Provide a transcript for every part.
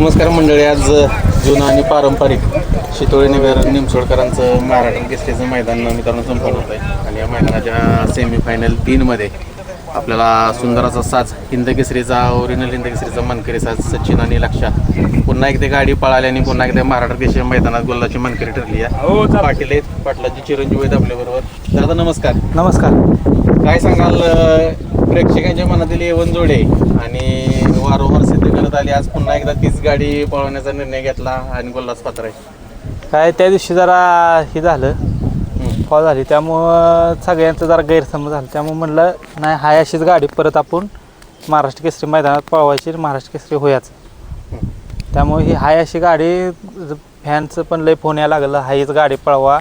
नमस्कार मंडळी. आज जुनं आणि पारंपरिक शितोळीनगर निमसोडकरांचं महाराष्ट्र केसरीचं मैदान मित्रांनो संपन्न होत आहे. आणि या मैदानाच्या सेमीफायनल 3मध्ये आपल्याला सुंदर असा साज हिंदकेसरीचा ओरिजिनल हिंदकेसरीचा मनकरी साज सचिन आणि लक्षा पुन्हा एकदा गाडी पळाली आणि पुन्हा एकदा महाराष्ट्र केसरी मैदानात गोल्लाची मनकरी ठरली आहे. पाटील आहेत, पाटलाची चिरंजीव आहेत आपल्याबरोबर. दादा नमस्कार. नमस्कार. काय सांगाल, प्रेक्षकांच्या मनातील येवन जोडे आणि वारंवार सिद्ध करत आली, आज पुन्हा एकदा तीच गाडी पळवण्याचा निर्णय घेतला आणि गोल्लाच पात्र आहे. काय त्या दिवशी जरा हे झालं, फॉल झाली, त्यामुळं सगळ्यांचं जरा गैरसमज झालं. त्यामुळे म्हणलं नाही, हाय अशीच गाडी परत आपण महाराष्ट्र केसरी मैदानात पळवायची, महाराष्ट्र केसरी होयाचं. त्यामुळे ही हाय अशी गाडी, फॅनचं पण लय फोन यायला लागलं, हायच गाडी पळवा,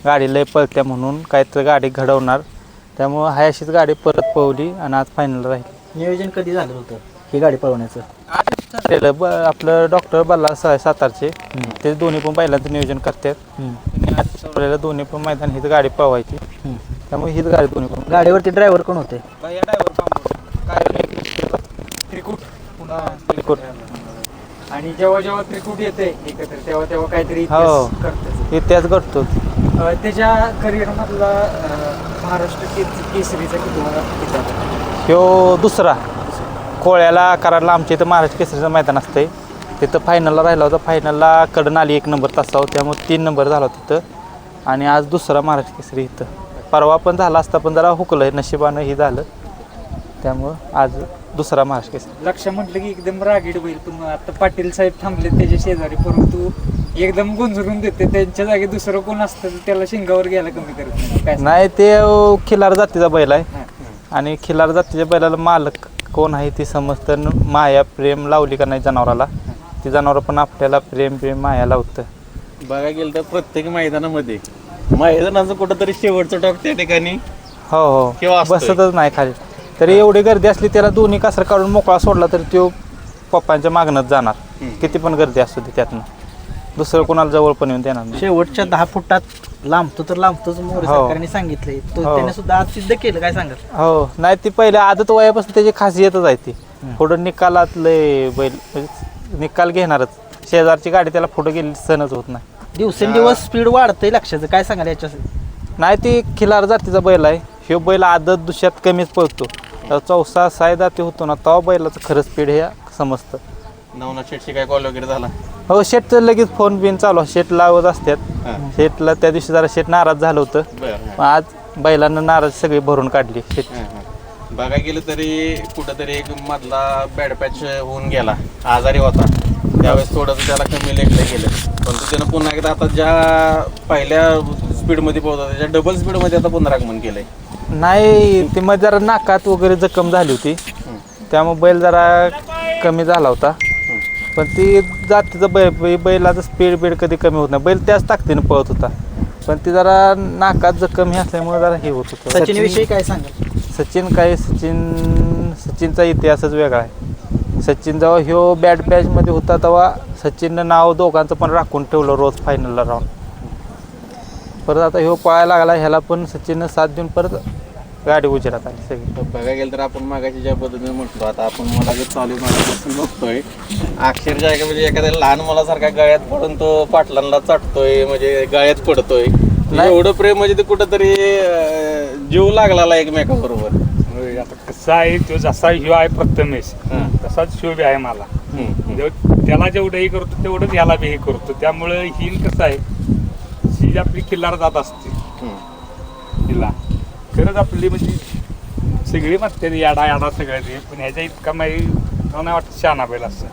गाडी लय पळत्या म्हणून, काहीतरी गाडी घडवणार. त्यामुळं हाय अशीच गाडी परत पळवली आणि आज फायनल राहिली. नियोजन कधी झालं होतं ही गाडी पळवण्याचं? आपलं डॉक्टर बल्ला सातारचे, ते दोन्ही पण पहिल्यांदा नियोजन करतात. आज दोन्ही पण मैदान हीच गाडी पळवायची, त्यामुळे हीच गाडी दोन्ही पण. गाडीवरती ड्रायव्हर कोण होते? त्रिकूट. आणि जेव्हा जेव्हा त्रिकूट येते एकत्र तेव्हा तेव्हा काहीतरी हो, करते. इतिहास घडतो. त्याच्या करिअर मधला महाराष्ट्र केसरीचा किती? ह्यो दुसरा. कोळ्याला कराडला आमच्या इथं महाराष्ट्र केसरीचं मैदान असतंय, तिथं फायनलला राहिला होता. फायनलला कडन आली 1 नंबर तासावर, त्यामुळे 3 नंबर झाला होता तिथं. आणि आज दुसरा महाराष्ट्र केसरी इथं. परवा पण झाला असता, पण जरा हुकलं, नशिबानं हे झालं, त्यामुळं आज दुसरा महाराष्ट्र केसरी. लक्ष म्हटलं की एकदम रागीड होईल, पण आता पाटील साहेब थांबले त्याच्या शेजारी, परंतु एकदम गुंजरून देते. त्यांच्या जागी दुसरं कोण असतं तर त्याला शिंगावर घ्यायला कमी करत नाही. ते खिलार जातीचा बैल आहे आणि खिलार जातीच्या बैलाला मालक कोण आहे ती समजतं. माया प्रेम लावली का नाही जनावराला, ती जनावर पण आपल्याला प्रेम माया लावतं. बघा गेलं तर प्रत्येक मैदानामध्ये मैदानाचं कुठंतरी शेवटचं टॉप त्या ठिकाणी हो बसतच नाही खाली. तरी एवढी गर्दी असली, त्याला दोन्ही कासर काढून मोकळा सोडला तरी तो पप्पांच्या मागणंच जाणार, किती पण गर्दी असू दे. त्यातनं दुसरं कोणाला जवळ पण येऊन देणार नाही. शेवटच्या 10 फुटात लांबतो तर लांबतोच, मोरे सरकारने सांगितलंय. त्याने सुद्धा आज सिद्ध केलं. काय सांगाल? हो, नाही ती पहिल्या आदत वयापासून त्याची खासियतच आहे. ती पुढं निकालातले बैल म्हणजे निकाल घेणारच. शेजारची गाडी त्याला पुढं गेली सहनच होत नाही. दिवसेंदिवस स्पीड वाढतंय लक्षाचं. काय सांगाल याच्यासाठी? नाही, ती खिलार जातीचा बैल आहे. ह्यो बैल आदत दुष्यात कमीच पळतो. चौसा साय जाती होतो ना, तेव्हा बैलाचं खरं स्पीड हे समजतं. नवनाथ शेटशी काय कॉल वगैरे झाला? हो, शेटचं लगेच फोन बिन चालू, शेट लावत असतात. शेटला त्या दिवशी जरा शेट नाराज झालं होतं, पण आज बैलांना नाराज सगळी भरून काढली शेट. बघा गेलं तरी कुठंतरी एक मधला बॅड पॅच होऊन गेला, आजारी होता, त्यावेळेस थोडंसं त्याला कमी लेखलं गेलं. पण त्यानं पुन्हा एकदा आता ज्या पहिल्या स्पीडमध्ये पोहोचत त्याच्या डबल स्पीडमध्ये आता पुन्हा आगमन केलंय. नाही, ती मध्ये जरा नाकात वगैरे जखम झाली होती, त्यामुळे बैल जरा कमी झाला होता. पण ती जातीचं बैलाचं स्पीड बीड कधी कमी होत नाही. बैल त्याच ताकदीनं पळत होता, पण ती जरा नाकात जखम हे असल्यामुळे जरा हे होत होतं. सचिनविषयी काय सांगाल? सचिनचा इतिहासच वेगळा आहे. सचिन जेव्हा ह्यो बॅड पॅचमध्ये होता तेव्हा सचिननं नाव दोघांचं पण राखून ठेवलं रोज फायनलला राहून. परत आता ह्यो पळायला लागला, ह्याला पण सचिननं साथ देऊन परत गाडी उजेरात आली सगळी. बघा गेलं तर आपण मागाची ज्या पद्धतीने म्हटलो, आता आपण मला जे चालू मागापासून बघतोय अक्षरशः म्हणजे एखाद्या लहान मुलासारखा गळ्यात पडून तो पाटलांना चाटतोय, म्हणजे गळ्यात पडतोय. एवढं प्रेम म्हणजे ते कुठंतरी जीव लागला एकमेकाबरोबर. आता कसं आहे, तो जसा ह्यो आहे प्रथमेश, तसाच शिव बी आहे मला. त्याला जेवढं हे करतो तेवढंच ह्याला बी हे करतो. त्यामुळे ही कसं आहे, ही आपली खिल्लार जात असते. हिला खरंच आपली म्हणजे सगळी म्हणते याडा याडा सगळ्या ते, पण ह्याच्या इतका नाही वाटत शहाणा बैल असतं.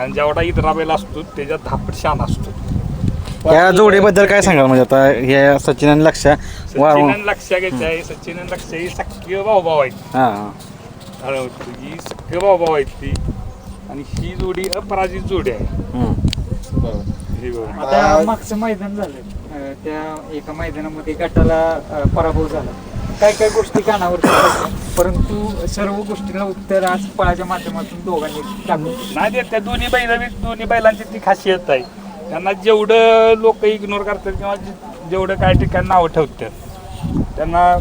आणि जेवढा इतरा बैल असतो त्याच्यात 10 पट शहाणा असतो. या जोडीबद्दल काय सांगाल? म्हणजे आता हे सचिन आणि लक्ष लक्ष घ्यायचं आहे. सचिन आणि लक्ष ही सख्य भाऊ आहेत. ही सख्य भाऊ आहेत ती, आणि ही जोडी अपराजित जोडी आहे. आता मागचं मैदान झालं, त्या एका मैदानामध्ये गटाला पराभव झाला. काय गोष्टी कानावर पडल्या, परंतु सर्व गोष्टीला उत्तर आज पळाच्या माध्यमातून दोघांनी टाकून नाही. त्या दोन्ही बैलांची ती खासियत आहे. त्यांना जेवढं लोक इग्नोर करतात किंवा जेवढं काही ठिकाणी नावं ठेवतात, त्यांना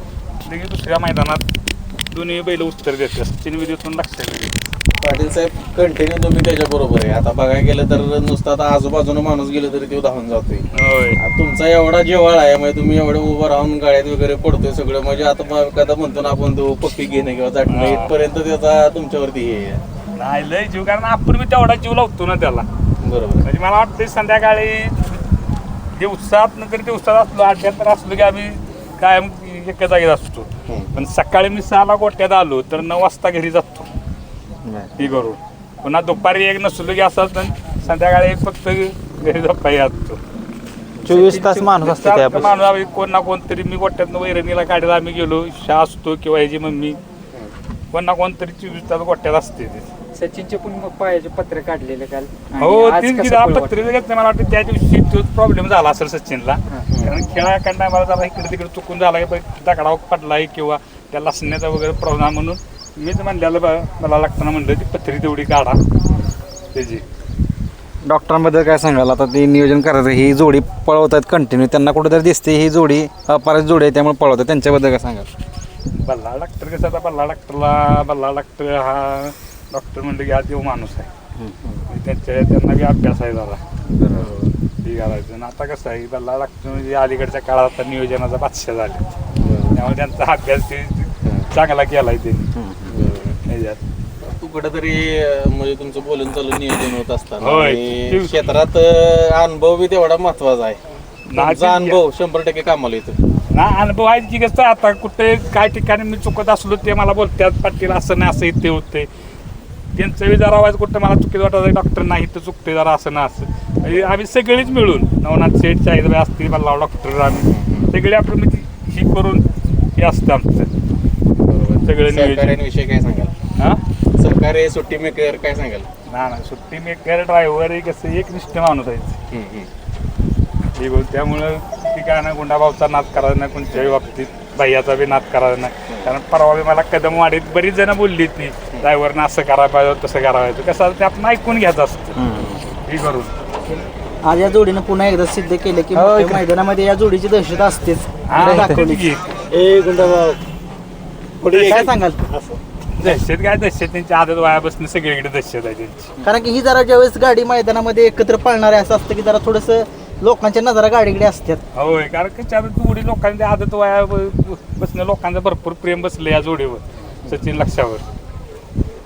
लगेच दुसऱ्या मैदानात दोन्ही बैल उत्तर देतात सचिन विद्युतून लक्षात येते. पाटील साहेब कंटिन्यू तुम्ही त्याच्या बरोबर आहे. आता बघायला गेलं तर नुसतं आता आजूबाजूनं माणूस गेलं तरी तो धावून जातोय. होय आता तुमचा एवढा जेवाळ आहे म्हणजे तुम्ही एवढं उभं राहून गाड्यात वगैरे पडतोय सगळं म्हणजे आता कदा म्हणतो ना आपण तो पप्पी घेणं किंवा जाटणं इथपर्यंत त्याचा तुमच्यावरती हे आहे. नाही लय जीव कारण आपण मी तेवढा जीव लावतो ना त्याला. बरोबर म्हणजे मला वाटतं संध्याकाळी दिवसात नंतर दिवसात असलो अड्ड्यात तर असलो की आम्ही कायम एका जागेत असतो. पण सकाळी मी 6ला गोट्यात आलो तर 9 वाजता घरी जातो ही करून. पुन्हा दुपारी एक नसलो की असं संध्याकाळी फक्त घरी झोपाई असतो. 24 तास माणूस असते सारखं त्यापासून. माणूस आम्ही कोण ना कोणतरी मी गोट्यातनं वैरणीला काढायला आम्ही गेलो शाह असतो किंवा ह्याची मम्मी कोण ना कोणतरी 24 तास गोट्यात असते ते. सचिनचे पण पायाचे पत्र काढलेले काल. आणि हो आज तीच कसं की पळवाल? पत्रिका घेतलं मला वाटतं त्या दिवशी तोच प्रॉब्लेम झाला असेल सचिनला. कारण खेळाकडनं मला जरा इकडे तिकडे चुकून झाला की दगडावर पडलाय किंवा त्या लसण्याचा वगैरे प्रॉब्लेम म्हणून मीच म्हणलेलं मला लागताना म्हणलं ती पत्री तेवढी काढा त्याची. डॉक्टरांबद्दल काय सांगाल आता ते नियोजन करायचं ही जोडी पळवतात कंटिन्यू त्यांना कुठेतरी दिसते ही जोडी अपराजित जोडी आहे त्यामुळे पळवतात त्यांच्याबद्दल काय सांगाल. बल्ला डॉक्टर कसं आता बल्ला डॉक्टर हा डॉक्टर म्हणलं की हा देव माणूस आहे. त्यांना बी अभ्यास आहे जरा हे घालायचं. आणि आता कसं आहे बल्ला डॉक्टर म्हणजे अलीकडच्या काळात आता नियोजनाचा बादशाह झाले त्यामुळे त्यांचा अभ्यास ते चांगला केलाय त्यांनी. तू कुठेतरी म्हणजे तुमचं बोलून चालून नियोजन होत असताना होय. आणि क्षेत्रात अनुभव बी तेवढा महत्वाचा आहे. तुमचा अनुभव 100% कामाला येतो ना. अनुभव आहे की कसं आता कुठे काय ठिकाणी मी चुकत असलो ते मला बोलतात पाटील असं नाही असं इथे होते. त्यांचं बी जरा आवाज कुठं मला चुकीत वाटत डॉक्टर नाही तर चुकते जरा असं ना असं म्हणजे आम्ही सगळीच मिळून नवनाथ शेठ चाळीसबाई असतील मला डॉक्टर आम्ही सगळे आपण म्हणजे ही करून हे असतं आमचं सगळं नियोजन. सहकार्यांविषयी काय सांगाल. हां सहकार्य सुट्टी मेकर काय सांगाल. ना सुट्टी मेकर ड्रायव्हर हे कसं एकनिष्ठ माणूस आहे ही गोष्ट. त्यामुळं ती काय ना गुंडाभावचा नाद करायचा नाही कोणत्याही बाबतीत भैयाचा बी नाद करायचा नाही. कारण परवा बी मला कदम वाढीत बरीच जण बोलली ती ड्रायव्हरनं असं करायला पाहिजे तसं करायला पाहिजे. कसं ते आपण ऐकून घ्यायचं असतं ही करून. आज या जोडीनं पुन्हा एकदा सिद्ध केलं की मोठ्या मैदानामध्ये या जोडीची दहशत असतेच. हा, दाखवली. की. काय सांगाल. दहशत काय दहशत त्यांची आदत वयापासून सगळीकडे दहशत आहे त्यांची. कारण की ही जरा ज्यावेळेस गाडी मैदानामध्ये एकत्र पळणार आहे असं असतं की जरा थोडंसं लोकांच्या नजरा गाडीकडे असतात. होय कारण कशा जोडी लोकांच्या आदत वया बसणं लोकांचं भरपूर प्रेम बसलं या जोडीवर सचिन लक्षावर.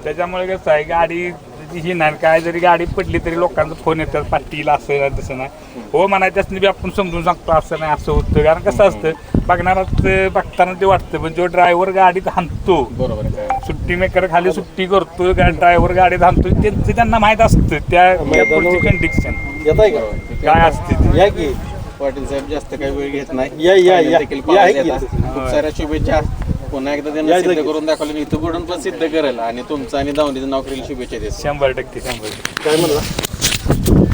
त्याच्यामुळे कसं आहे गाडी ही नाही काय जरी गाडी पडली तरी लोकांचा फोन येतात पाटील असं नाही तसं नाही. हो म्हणाय त्यासनी बी आपण समजून सांगतो असं नाही असं होतं. कारण कसं असतं बघताना ते वाटतं पण जो ड्रायव्हर गाडीत हाणतो बरोबर सुट्टी मेकर खाली सुट्टी करतो ड्रायव्हर गाडीत हाणतो त्यांचं त्यांना माहीत असतं त्या कंडिशन काय असते ती. या की पाटील साहेब जास्त काही वेळ घेत नाही. देखील पाहायला येतात. खूप साऱ्या शुभेच्छा. पुन्हा एकदा त्यांना सिद्ध करून दाखवलं इथं पुढून पण सिद्ध करेल आणि तुमचं आणि दावणीचं नाव करेल शुभेच्छा देत. 100% काय म्हणला